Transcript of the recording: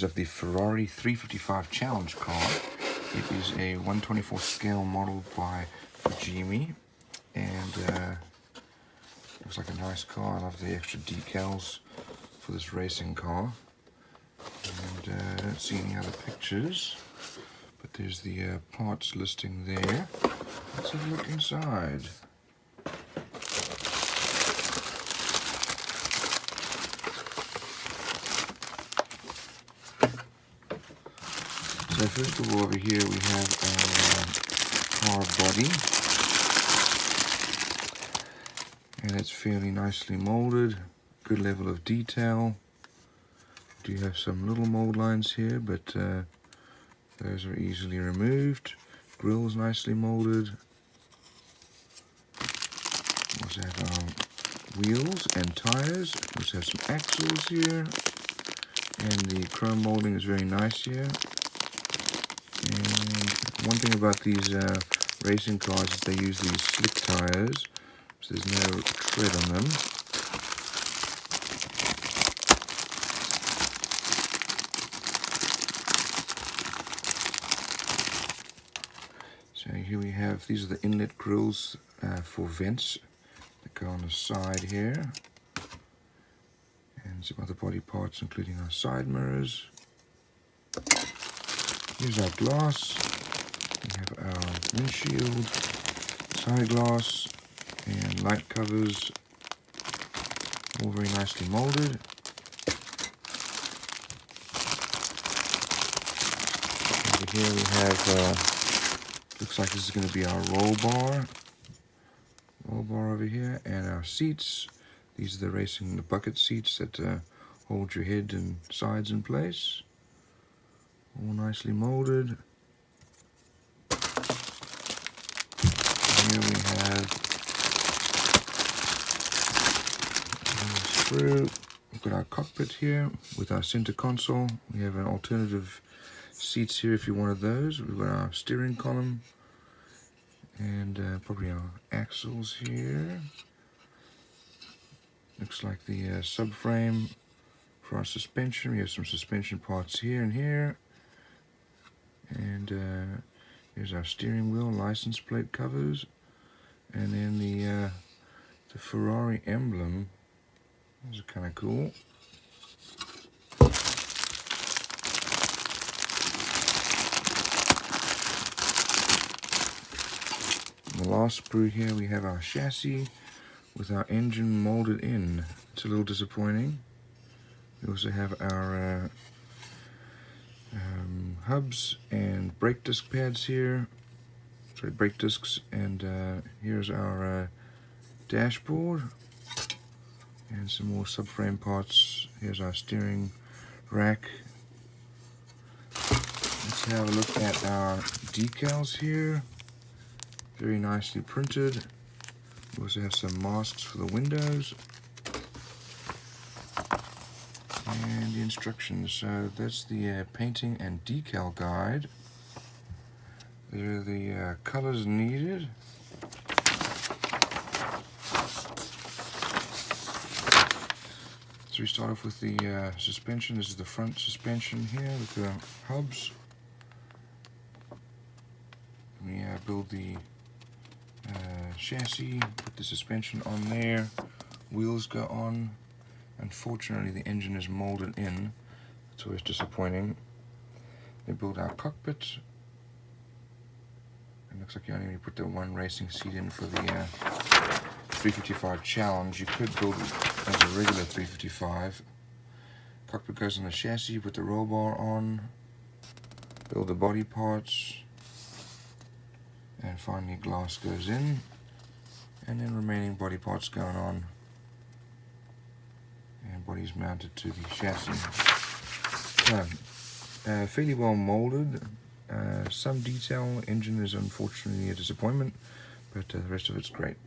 is of the Ferrari 355 Challenge car. It is a 1/24 scale model by Fujimi, and looks like a nice car. I love the extra decals for this racing car. And I don't see any other pictures, but there's the parts listing there. Let's have a look inside. So first of all, over here we have our car body, and it's fairly nicely molded, good level of detail. We do have some little mold lines here, but those are easily removed. Grill's nicely molded. We also have our wheels and tires. We also have some axles here, and the chrome molding is very nice here. And one thing about these racing cars is they use these slick tires, so there's no tread on them. So here we have, these are the inlet grills for vents that go on the side here. And some other body parts, including our side mirrors. Here's our glass. We have our windshield, side glass, and light covers, all very nicely molded. Over here we have, looks like this is going to be our roll bar over here, and our seats. These are the bucket seats that hold your head and sides in place. All nicely molded. And here we have a screw. We've got our cockpit here with our center console. We have an alternative seats here if you wanted those. We've got our steering column and probably our axles here. Looks like the subframe for our suspension. We have some suspension parts here and here. And here's our steering wheel, license plate covers, and then the Ferrari emblem. Those are kind of cool. In the last sprue here we have our chassis with our engine molded in. It's a little disappointing. We also have our hubs and brake disc pads here. Sorry, brake discs, and here's our dashboard and some more subframe parts. Here's our steering rack. Let's have a look at our decals here. Very nicely printed. We also have some masks for the windows. And the instructions. So that's the painting and decal guide. There are the colors needed. So we start off with the suspension. This is the front suspension here with the hubs. We build the chassis, put the suspension on there, wheels go on. Unfortunately, the engine is molded in. It's always disappointing. They build our cockpit. It looks like you only put the one racing seat in for the 355 Challenge. You could build it as a regular 355. Cockpit goes on the chassis, put the roll bar on, build the body parts, and finally glass goes in, and then remaining body parts going on. And body's mounted to the chassis. So, fairly well molded. Some detail. Engine is unfortunately a disappointment, but the rest of it's great.